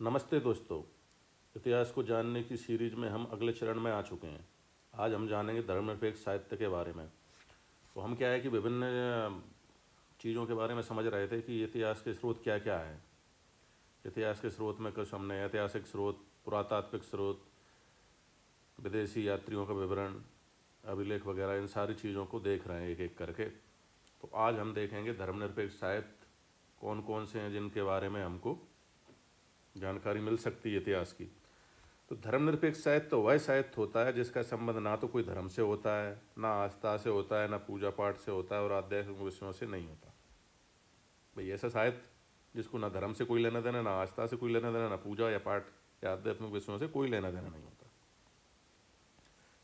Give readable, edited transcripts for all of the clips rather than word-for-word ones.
नमस्ते दोस्तों। इतिहास को जानने की सीरीज में हम अगले चरण में आ चुके हैं। आज हम जानेंगे धर्मनिरपेक्ष साहित्य के बारे में। तो हम क्या है कि विभिन्न चीज़ों के बारे में समझ रहे थे कि इतिहास के स्रोत क्या क्या हैं। इतिहास के स्रोत में कुछ हमने ऐतिहासिक स्रोत, पुरातात्विक स्रोत, विदेशी यात्रियों का विवरण, अभिलेख वगैरह, इन सारी चीज़ों को देख रहे हैं एक एक करके। तो आज हम देखेंगे धर्मनिरपेक्ष साहित्य कौन कौन से हैं जिनके बारे में हमको जानकारी मिल सकती है इतिहास की। तो धर्मनिरपेक्ष साहित्य तो वह साहित्य होता है जिसका संबंध ना तो कोई धर्म से होता है, ना आस्था से होता है, ना पूजा पाठ से होता है और आध्यात्मिक विषयों से नहीं होता। भाई ऐसा साहित्य जिसको ना धर्म से कोई लेना देना, ना आस्था से कोई लेना देना, ना पूजा या पाठ या आध्यात्मिक विषयों से कोई लेना देना नहीं होता।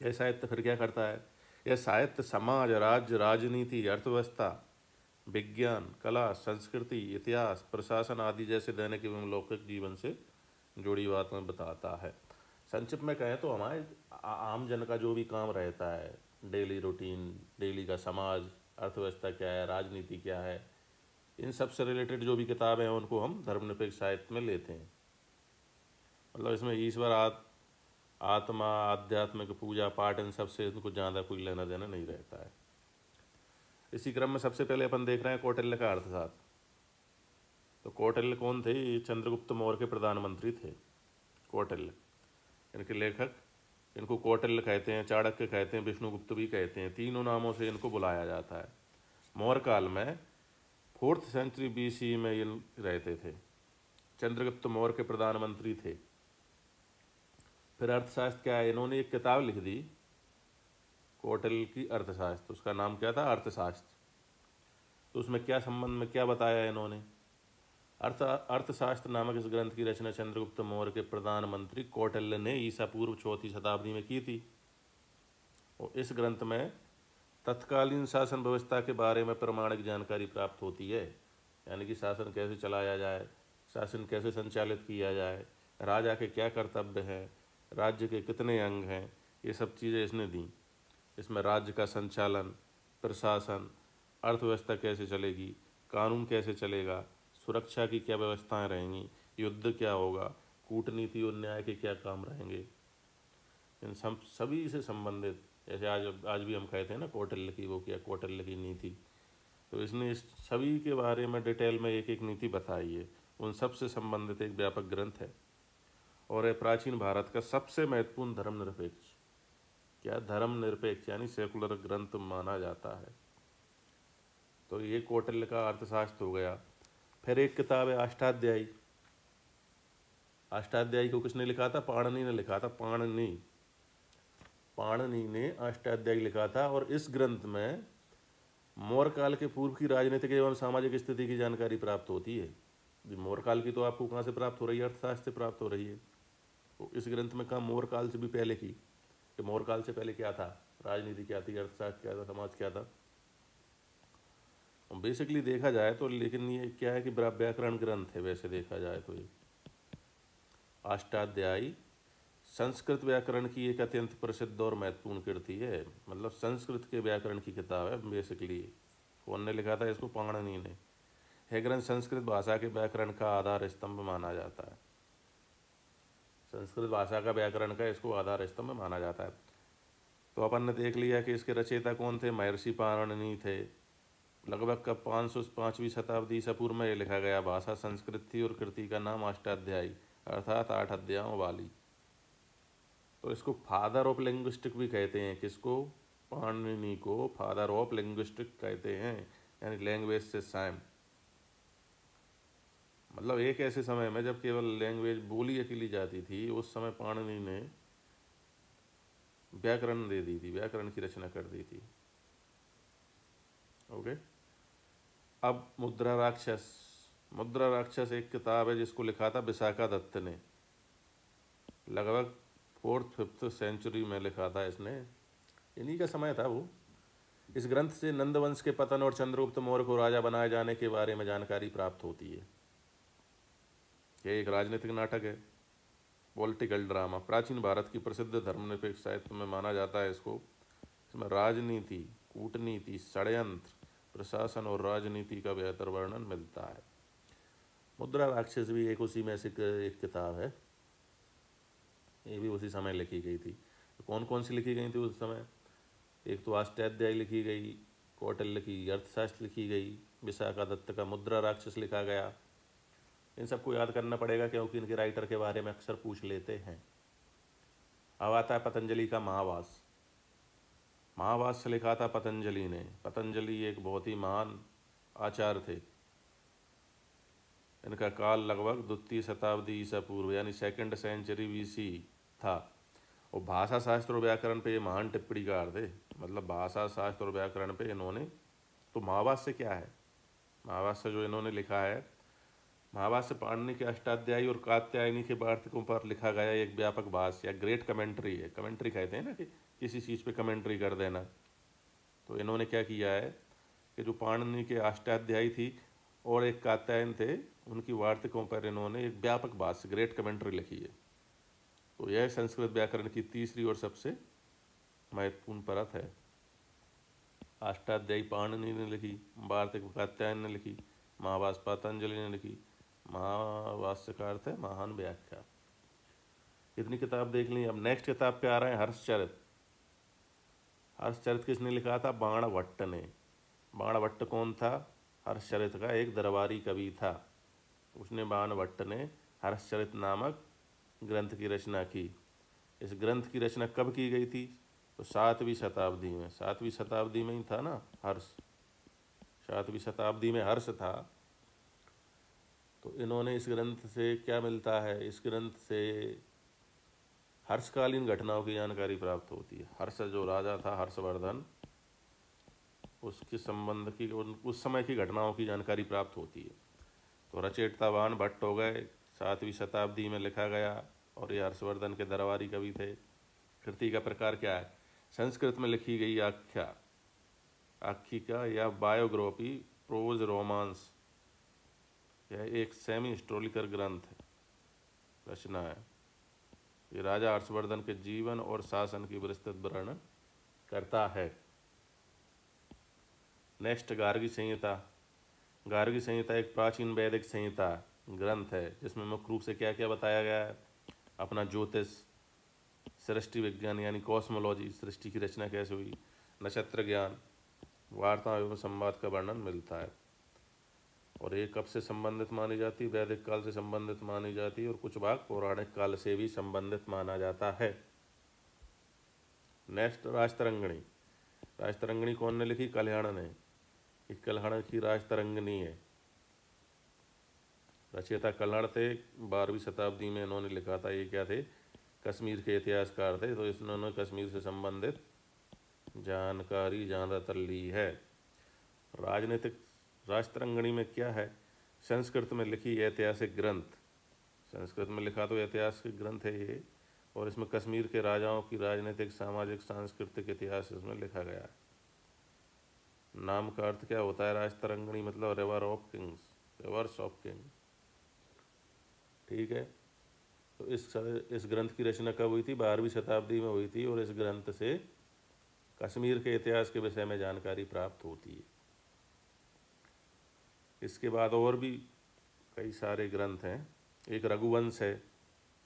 यह साहित्य फिर क्या करता है? यह साहित्य समाज, राज्य, राजनीति, अर्थव्यवस्था, विज्ञान, कला, संस्कृति, इतिहास, प्रशासन आदि जैसे दैनिक एवं लौकिक जीवन से जुड़ी बात में बताता है। संक्षिप्त में कहें तो हमारे आम जन का जो भी काम रहता है, डेली रूटीन, डेली का समाज, अर्थव्यवस्था क्या है, राजनीति क्या है, इन सब से रिलेटेड जो भी किताबें हैं उनको हम धर्मनिरपेक्ष साहित्य में लेते हैं। मतलब इसमें ईश्वर, आत्मा, आध्यात्मिक, पूजा पाठ, इन सब से इनको ज़्यादा कोई लेना देना नहीं रहता है। इसी क्रम में सबसे पहले अपन देख रहे हैं कौटिल्य का अर्थशास्त्र। तो कौटिल्य कौन थे? ये चंद्रगुप्त मौर्य के प्रधानमंत्री थे कौटिल्य। इनके लेखक, इनको कौटिल्य कहते हैं, चाणक्य कहते हैं, विष्णुगुप्त भी कहते हैं। तीनों नामों से इनको बुलाया जाता है। मौर्य काल में 4th सेंचुरी BC में ये रहते थे। चंद्रगुप्त मौर्य के प्रधानमंत्री थे। फिर अर्थशास्त्र क्या है? इन्होंने एक किताब लिख दी कौटिल्य की, अर्थशास्त्र। उसका नाम क्या था? अर्थशास्त्र। तो उसमें क्या संबंध में क्या बताया इन्होंने? अर्थशास्त्र नामक इस ग्रंथ की रचना चंद्रगुप्त मौर्य के प्रधानमंत्री कौटिल्य ने ईसा पूर्व 4वीं शताब्दी में की थी। और इस ग्रंथ में तत्कालीन शासन व्यवस्था के बारे में प्रमाणिक जानकारी प्राप्त होती है। यानी कि शासन कैसे चलाया जाए, शासन कैसे संचालित किया जाए, राजा के क्या कर्तव्य हैं, राज्य के कितने अंग हैं, ये सब चीज़ें इसने दी। इसमें राज्य का संचालन, प्रशासन, अर्थव्यवस्था कैसे चलेगी, कानून कैसे चलेगा, सुरक्षा की क्या व्यवस्थाएं रहेंगी, युद्ध क्या होगा, कूटनीति और न्याय के क्या काम रहेंगे, इन सब सभी से संबंधित। जैसे आज भी हम कहते हैं ना कौटिल्य की वो क्या, कौटिल्य की नीति। तो इसने इस सभी के बारे में डिटेल में एक एक नीति बताई है। उन सब से संबंधित एक व्यापक ग्रंथ है और यह प्राचीन भारत का सबसे महत्वपूर्ण धर्मनिरपेक्ष, क्या धर्मनिरपेक्ष यानी सेकुलर ग्रंथ माना जाता है। तो ये कौटिल्य का अर्थशास्त्र हो गया। फिर एक किताब है अष्टाध्यायी। अष्टाध्यायी को किसने लिखा था? पाणिनि ने लिखा था। पाणिनि ने अष्टाध्यायी लिखा था। और इस ग्रंथ में मौर्य काल के पूर्व की राजनीतिक एवं सामाजिक स्थिति की जानकारी प्राप्त होती है। मौर्य काल की तो आपको कहाँ से प्राप्त हो रही है? अर्थशास्त्र से प्राप्त हो रही है। तो इस ग्रंथ में कहा मौर्य काल से भी पहले की, कि मौर्य काल से पहले क्या था, राजनीति क्या थी, अर्थशास्त्र क्या था, समाज क्या था। बेसिकली देखा जाए तो, लेकिन ये क्या है कि व्याकरण ग्रंथ है वैसे देखा जाए तो। ये अष्टाध्यायी संस्कृत व्याकरण की एक अत्यंत प्रसिद्ध और महत्वपूर्ण कृति है। मतलब संस्कृत के व्याकरण की किताब है बेसिकली। कौन ने लिखा था इसको? पाणिनि ने। यह ग्रंथ संस्कृत भाषा के व्याकरण का आधार स्तंभ माना जाता है। संस्कृत भाषा का व्याकरण का इसको आधार स्तंभ माना जाता है। तो अपन ने देख लिया कि इसके रचयिता कौन थे? महर्षि पाणिनि थे। लगभग कब 505वीं शताब्दी ईसा पूर्व में ये लिखा गया। भाषा संस्कृत थी और कृति का नाम अष्टाध्यायी अर्थात 8 अध्यायों वाली। तो इसको फादर ऑफ लिंग्विस्टिक भी कहते हैं। किसको? पाणिनि को फादर ऑफ लिंग्विस्टिक कहते हैं, यानी लैंग्वेज से साइम। मतलब एक ऐसे समय में जब केवल लैंग्वेज बोली अकेली जाती थी, उस समय पाणिनि ने व्याकरण दे दी थी, व्याकरण की रचना कर दी थी। ओके। अब मुद्रा राक्षस। मुद्रा राक्षस एक किताब है जिसको लिखा था विशाखा दत्त ने। लगभग 4th-5th सेंचुरी में लिखा था इसने। इन्हीं का समय था वो। इस ग्रंथ से नंदवंश के पतन और चंद्रगुप्त मौर्य को राजा बनाए जाने के बारे में जानकारी प्राप्त होती है। यह एक राजनीतिक नाटक है, पॉलिटिकल ड्रामा। प्राचीन भारत की प्रसिद्ध धर्मनिरपेक्ष साहित्य में माना जाता है इसको। इसमें राजनीति, कूटनीति, षड्यंत्र, प्रशासन और राजनीति का बेहतर वर्णन मिलता है। मुद्रा राक्षस भी एक उसी में से एक किताब है, ये भी उसी समय लिखी गई थी। तो कौन कौन सी लिखी गई थी उस समय? एक तो अष्टाध्यायी लिखी गई, कौटिल्य की अर्थशास्त्र लिखी गई, विशाखा दत्त का मुद्रा राक्षस लिखा गया। इन सबको याद करना पड़ेगा क्योंकि इनके राइटर के बारे में अक्सर पूछ लेते हैं। अब आता है पतंजलि का महाभाष्य। महाभाष्य लिखा था पतंजलि ने। पतंजलि एक बहुत ही महान आचार्य थे। इनका काल लगभग 2वीं शताब्दी ईसा पूर्व यानी 2nd सेंचुरी BC था। और भाषा शास्त्र और व्याकरण पे ये महान टिप्पणीकार थे। मतलब भाषा शास्त्र और व्याकरण पे इन्होंने, तो महाभाष्य क्या है? महाभाष्य जो इन्होंने लिखा है, महाभाष्य पाणिनि के अष्टाध्यायी और कात्यायनी के वार्तिकों पर लिखा गया एक व्यापक भाष्य या ग्रेट कमेंट्री है। कमेंट्री कहते हैं ना कि किसी चीज़ पे कमेंट्री कर देना। तो इन्होंने क्या किया है कि जो पाणिनि के अष्टाध्यायी थी और एक कात्यायन थे, उनकी वार्तिकों पर इन्होंने एक व्यापक भाष्य ग्रेट कमेंट्री लिखी है। तो यह संस्कृत व्याकरण की तीसरी और सबसे महत्वपूर्ण परत है। अष्टाध्यायी पाणिनि ने लिखी, वार्तिक कात्यायन ने लिखी, महाभाष्य पतंजलि ने लिखी। महाभाष्य का अर्थ है महान व्याख्या। इतनी किताब देख ली। अब नेक्स्ट किताब पे आ रहे हैं हर्षचरित। हर्षचरित किसने लिखा था? बाणभट्ट ने। बाणभट्ट कौन था? हर्षचरित का एक दरबारी कवि था। उसने बाणभट्ट ने हर्षचरित नामक ग्रंथ की रचना की। इस ग्रंथ की रचना कब की गई थी? तो 7वीं शताब्दी में। 7वीं शताब्दी में ही था ना हर्ष, 7वीं शताब्दी में हर्ष था। तो इन्होंने इस ग्रंथ से क्या मिलता है? इस ग्रंथ से हर्षकालीन घटनाओं की जानकारी प्राप्त होती है। हर्ष जो राजा था हर्षवर्धन, उसके संबंध की, उस समय की घटनाओं की जानकारी प्राप्त होती है। तो रचयिता बाणभट्ट हो गए, 7वीं शताब्दी में लिखा गया, और ये हर्षवर्धन के दरबारी कवि थे। कृति का प्रकार क्या है? संस्कृत में लिखी गई आख्या, आख्यिका या बायोग्राफी, प्रोज, रोमांस। यह एक सेमी हिस्टोरिकल ग्रंथ है, रचना है। ये राजा हर्षवर्धन के जीवन और शासन की विस्तृत वर्णन करता है। नेक्स्ट गार्गी संहिता। गार्गी संहिता एक प्राचीन वैदिक संहिता ग्रंथ है जिसमें मुख्य रूप से क्या क्या बताया गया है? अपना ज्योतिष, सृष्टि विज्ञान यानी कॉस्मोलॉजी, सृष्टि की रचना कैसे हुई, नक्षत्र ज्ञान, वार्ता एवं संवाद का वर्णन मिलता है। और ये कब से संबंधित मानी जाती है? वैदिक काल से संबंधित मानी जाती है, और कुछ भाग पौराणिक काल से भी संबंधित माना जाता है। नेक्स्ट राजतरंगिणी। राजतरंगिणी कौन ने लिखी? कल्याण ने। कल्याण की राजतरंगिणी है। रचयिता कल्याण थे, 12वीं शताब्दी में इन्होंने लिखा था। ये क्या थे? कश्मीर के इतिहासकार थे। तो इन्होंने कश्मीर से संबंधित जानकारी ज़्यादातर ली है। राजनीतिक राजतरंगिणी में क्या है? संस्कृत में लिखी ऐतिहासिक ग्रंथ। संस्कृत में लिखा तो ऐतिहासिक ग्रंथ है ये, और इसमें कश्मीर के राजाओं की राजनीतिक, सामाजिक, सांस्कृतिक इतिहास इसमें लिखा गया है। नाम का अर्थ क्या होता है? राजतरंगिणी मतलब river of Kings, reverse of king. ठीक है। तो इस ग्रंथ की रचना कब हुई थी? 12वीं शताब्दी में हुई थी, और इस ग्रंथ से कश्मीर के इतिहास के विषय में जानकारी प्राप्त होती है। इसके बाद और भी कई सारे ग्रंथ हैं। एक रघुवंश है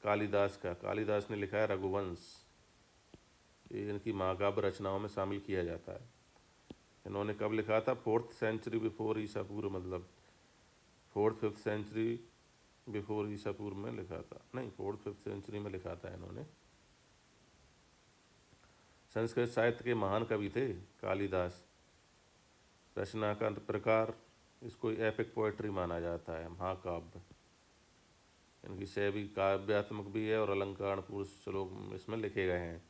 कालिदास का। कालिदास ने लिखा है रघुवंश। ये इनकी महाकाव्य रचनाओं में शामिल किया जाता है। इन्होंने कब लिखा था? 4th सेंचुरी बिफोर ईसा पूर्व, मतलब 4th 5th सेंचुरी बिफोर ईसा पूर्व में लिखा था। नहीं, 4th 5th सेंचुरी में लिखा था इन्होंने। संस्कृत साहित्य के महान कवि थे कालिदास। रचना का प्रकार, इसको एपिक पोएट्री माना जाता है, महाकाव्य। इनकी शैली काव्यात्मक भी है और अलंकारपूर्ण श्लोक इसमें लिखे गए हैं।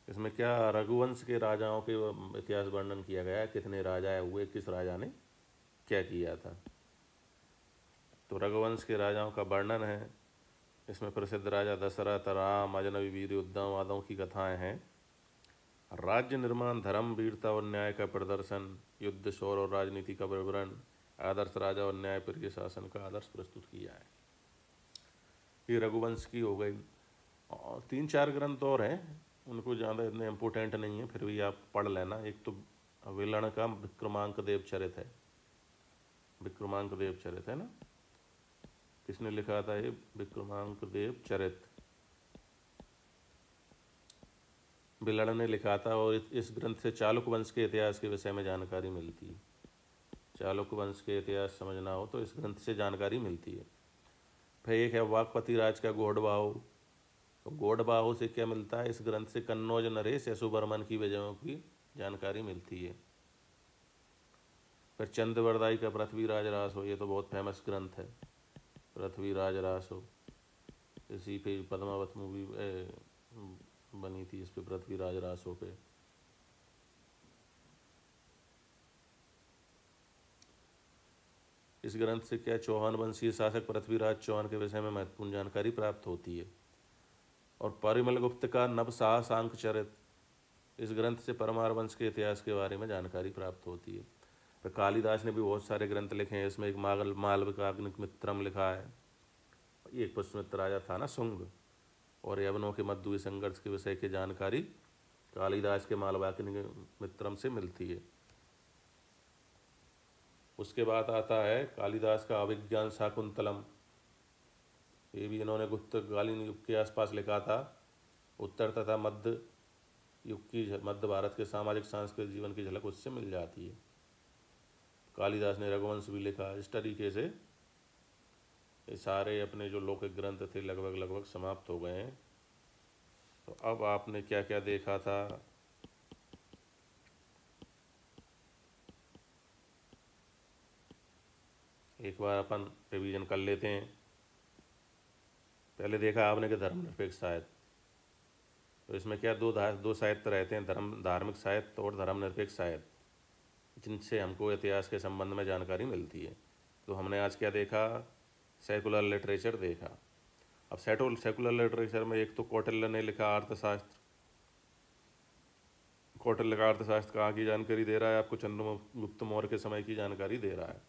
इसमें क्या? रघुवंश के राजाओं के इतिहास वर्णन किया गया है, कितने राजा हुए, किस राजा ने क्या किया था। तो रघुवंश के राजाओं का वर्णन है। इसमें प्रसिद्ध राजा दशरथ, राम, अजनबी, वीर, उद्धव आदि की कथाएं हैं। राज्य निर्माण, धर्म, वीरता और न्याय का प्रदर्शन, युद्ध, शौर्य और राजनीति का विवरण, आदर्श राजा और न्यायप्रिय शासन का आदर्श प्रस्तुत किया है। ये रघुवंश की हो गई। और 3-4 ग्रंथ और हैं, उनको ज़्यादा इतने इम्पोर्टेंट नहीं है, फिर भी आप पढ़ लेना। एक तो विलण का विक्रमांक देव चरित है, विक्रमांक देव चरित है ना, किसने लिखा था ये? विक्रमांक देव चरित बिलड़ ने लिखा था। और इस ग्रंथ से चालुक्य वंश के इतिहास के विषय में जानकारी मिलती है। चालुक्य वंश के इतिहास समझना हो तो इस ग्रंथ से जानकारी मिलती है। फिर एक है वाकपति राज का गौड़बाहु। तो गौड़बाहु से क्या मिलता है? इस ग्रंथ से कन्नौज नरेश यशोवर्मन की विजयों की जानकारी मिलती है। फिर चंद्रवरदाई का पृथ्वीराज रासो, ये तो बहुत फेमस ग्रंथ है, पृथ्वीराज रासो। इसी पे पद्मावत मूवी बनी थी, इस पे पृथ्वीराज रासो पे। इस ग्रंथ से क्या चौहान वंशीय शासक पृथ्वीराज चौहान के विषय में महत्वपूर्ण जानकारी प्राप्त होती है। और परिमल गुप्त का नवसाह सांक चरित, इस ग्रंथ से परमार वंश के इतिहास के बारे में जानकारी प्राप्त होती है। फिर कालिदास ने भी बहुत सारे ग्रंथ लिखे हैं। इसमें एक मालविकाग्निमित्रम लिखा है, एक पुष्यमित्र राजा था ना शुंग, और यवनों के मध्य संघर्ष के विषय की जानकारी कालिदास के मालविकाग्निमित्रम से मिलती है। उसके बाद आता है कालिदास का अभिज्ञान शाकुंतलम। ये भी इन्होंने गुप्तकालीन युग के आसपास लिखा था। उत्तर तथा मध्य युग की, मध्य भारत के सामाजिक सांस्कृतिक जीवन की झलक उससे मिल जाती है। कालिदास ने रघुवंश भी लिखा। इस तरीके से ये सारे अपने जो लौकिक ग्रंथ थे लगभग समाप्त हो गए हैं। तो अब आपने क्या क्या देखा था? एक बार अपन रिवीजन कर लेते हैं। पहले देखा आपने कि धर्मनिरपेक्ष साहित्य, तो इसमें क्या दो साहित्य रहते हैं, धार्मिक साहित्य और धर्मनिरपेक्ष साहित्य, जिनसे हमको इतिहास के संबंध में जानकारी मिलती है। तो हमने आज क्या देखा? सेकुलर लिटरेचर देखा। अब सेकुलर लिटरेचर में एक तो कौटिल्य ने लिखा अर्थशास्त्र। कौटिल्य का अर्थशास्त्र कहाँ की जानकारी दे रहा है? आपको चंद्रगुप्त मौर्य के समय की जानकारी दे रहा है।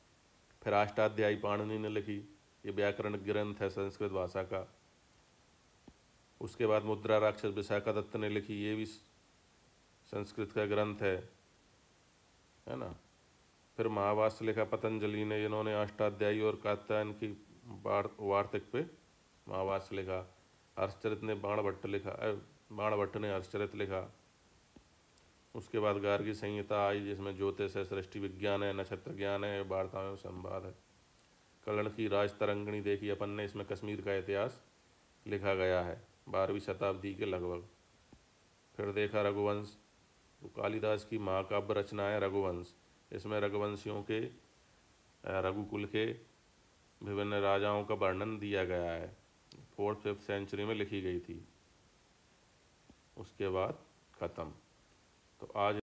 फिर अष्टाध्यायी पाणिनि ने लिखी, ये व्याकरण ग्रंथ है संस्कृत भाषा का। उसके बाद मुद्रा राक्षस विशाखादत्त ने लिखी, ये भी संस्कृत का ग्रंथ है ना। फिर महाभाष्य लिखा पतंजलि ने, इन्होंने अष्टाध्यायी और कात्यायन की वार्तिक पे महाभाष्य लिखा। हर्षचरित ने बाणभट्ट ने हर्षचरित लिखा। उसके बाद गार्गी संहिता आई, जिसमें ज्योतिष है, सृष्टि विज्ञान है, नक्षत्र ज्ञान है, वार्ताओं में संवाद है। कर्ण की राज तरंगिणी देखी अपन ने, इसमें कश्मीर का इतिहास लिखा गया है 12वीं शताब्दी के लगभग। फिर देखा रघुवंश, तो कालिदास की महाकाव्य रचना है रघुवंश। इसमें रघुवंशियों के, रघुकुल के विभिन्न राजाओं का वर्णन दिया गया है। 4th-5th सेंचुरी में लिखी गई थी। उसके बाद ख़त्म। तो आज